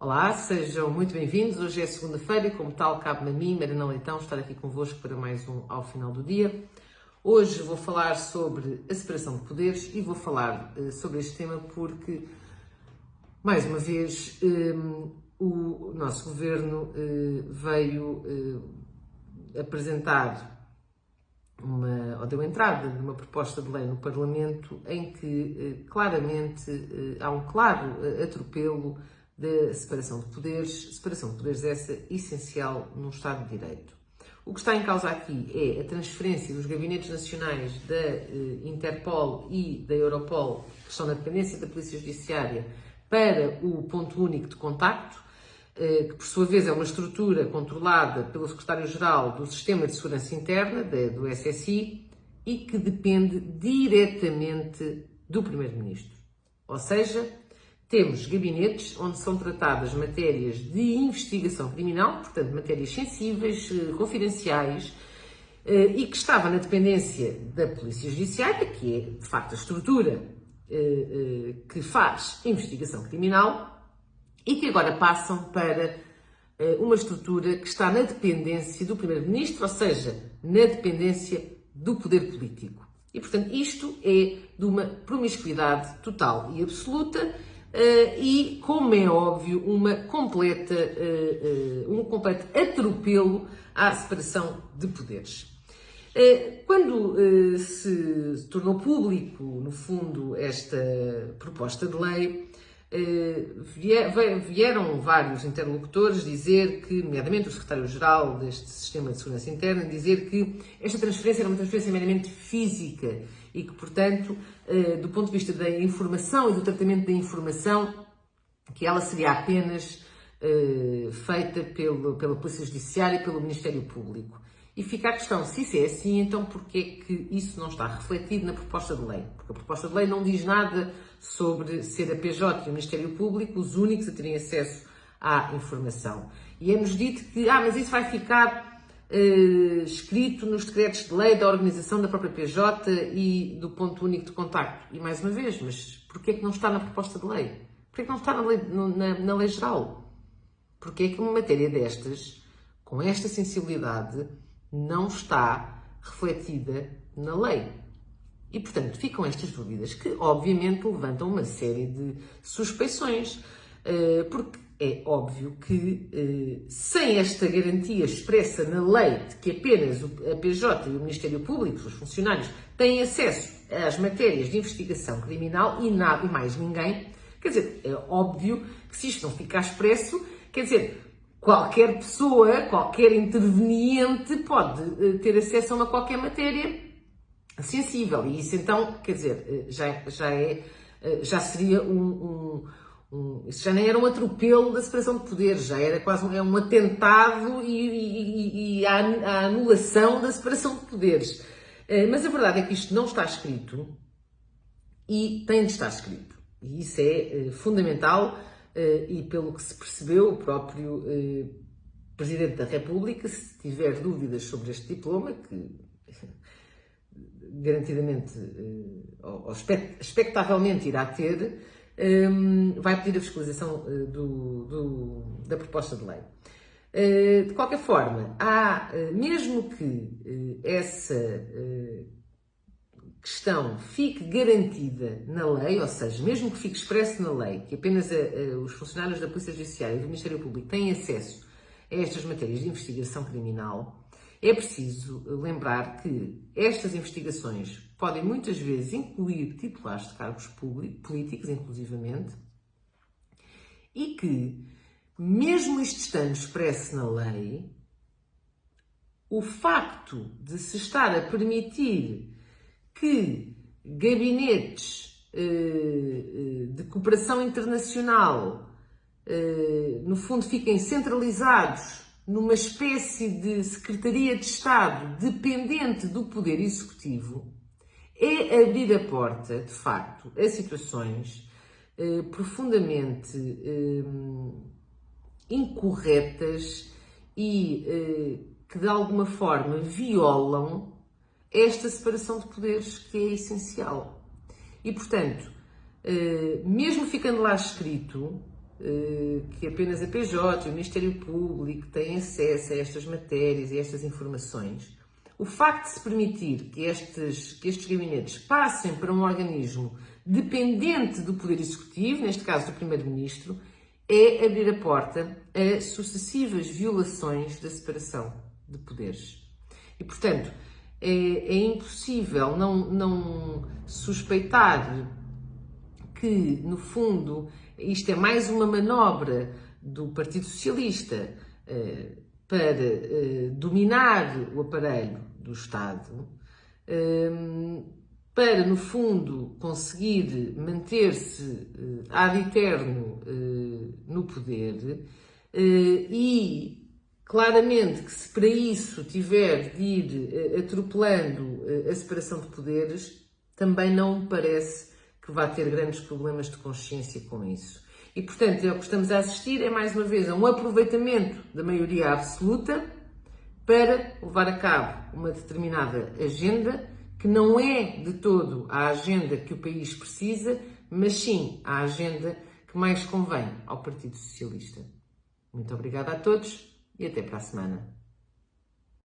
Olá, sejam muito bem-vindos. Hoje é segunda-feira e, como tal, cabe-me a mim, Mariana Leitão, estar aqui convosco para mais um Ao Final do Dia. Hoje vou falar sobre a separação de poderes e vou falar sobre este tema porque, mais uma vez, o nosso governo veio apresentar ou deu entrada numa proposta de lei no Parlamento em que claramente há um claro atropelo da separação de poderes essa essencial num Estado de Direito. O que está em causa aqui é a transferência dos gabinetes nacionais da Interpol e da Europol, que estão na dependência da Polícia Judiciária, para o ponto único de contacto, que por sua vez é uma estrutura controlada pelo Secretário-Geral do Sistema de Segurança Interna, do SSI, e que depende diretamente do Primeiro-Ministro. Ou seja, temos gabinetes onde são tratadas matérias de investigação criminal, portanto matérias sensíveis, confidenciais, e que estava na dependência da Polícia Judiciária, que é de facto a estrutura que faz investigação criminal, e que agora passam para uma estrutura que está na dependência do Primeiro-Ministro, ou seja, na dependência do poder político. E, portanto, isto é de uma promiscuidade total e absoluta e, como é óbvio, um completo atropelo à separação de poderes. Quando se tornou público, no fundo, esta proposta de lei, vieram vários interlocutores dizer que, nomeadamente o secretário-geral deste Sistema de Segurança Interna, dizer que esta transferência era uma transferência meramente física e que, portanto, do ponto de vista da informação e do tratamento da informação, que ela seria apenas feita pela Polícia Judiciária e pelo Ministério Público. E fica a questão, se isso é assim, então porquê que isso não está refletido na proposta de lei? Porque a proposta de lei não diz nada sobre ser a PJ e o Ministério Público os únicos a terem acesso à informação. E é-nos dito que, mas isso vai ficar escrito nos decretos de lei da organização da própria PJ e do ponto único de contacto. E mais uma vez, mas porquê que não está na proposta de lei? Porquê que não está na lei geral? Porquê é que uma matéria destas, com esta sensibilidade, não está refletida na lei? E, portanto, ficam estas dúvidas que, obviamente, levantam uma série de suspeições, porque é óbvio que, sem esta garantia expressa na lei de que apenas a PJ e o Ministério Público, os funcionários, têm acesso às matérias de investigação criminal e nada e mais ninguém, quer dizer, é óbvio que se isto não ficar expresso, quer dizer, qualquer pessoa, qualquer interveniente pode ter acesso a qualquer matéria sensível. E isso então, quer dizer, já seria isso já nem era um atropelo da separação de poderes, já era quase um atentado e a anulação da separação de poderes. Mas a verdade é que isto não está escrito e tem de estar escrito. E isso é fundamental. E pelo que se percebeu, o próprio Presidente da República, se tiver dúvidas sobre este diploma, que garantidamente ou expectavelmente irá ter, vai pedir a fiscalização da proposta de lei. De qualquer forma, mesmo que essa questão fique garantida na lei, ou seja, mesmo que fique expresso na lei que apenas os funcionários da Polícia Judiciária e do Ministério Público têm acesso a estas matérias de investigação criminal, é preciso lembrar que estas investigações podem muitas vezes incluir titulares de cargos políticos, inclusivamente, e que, mesmo isto estando expresso na lei, o facto de se estar a permitir que gabinetes de cooperação internacional, no fundo, fiquem centralizados numa espécie de Secretaria de Estado dependente do Poder Executivo, é abrir a porta, de facto, a situações profundamente incorretas e que, de alguma forma, violam esta separação de poderes que é essencial. E, portanto, mesmo ficando lá escrito, que apenas a PJ e o Ministério Público têm acesso a estas matérias e a estas informações, o facto de se permitir que estes gabinetes passem para um organismo dependente do Poder Executivo, neste caso do Primeiro-Ministro, é abrir a porta a sucessivas violações da separação de poderes. E, portanto, é impossível não suspeitar que, no fundo, isto é mais uma manobra do Partido Socialista para dominar o aparelho do Estado, para, no fundo, conseguir manter-se ad eterno no poder e, claramente, que se para isso tiver de ir atropelando a separação de poderes, também não me parece que vá ter grandes problemas de consciência com isso. E, portanto, o que estamos a assistir é, mais uma vez, a um aproveitamento da maioria absoluta para levar a cabo uma determinada agenda que não é de todo a agenda que o país precisa, mas sim a agenda que mais convém ao Partido Socialista. Muito obrigada a todos e até para a semana.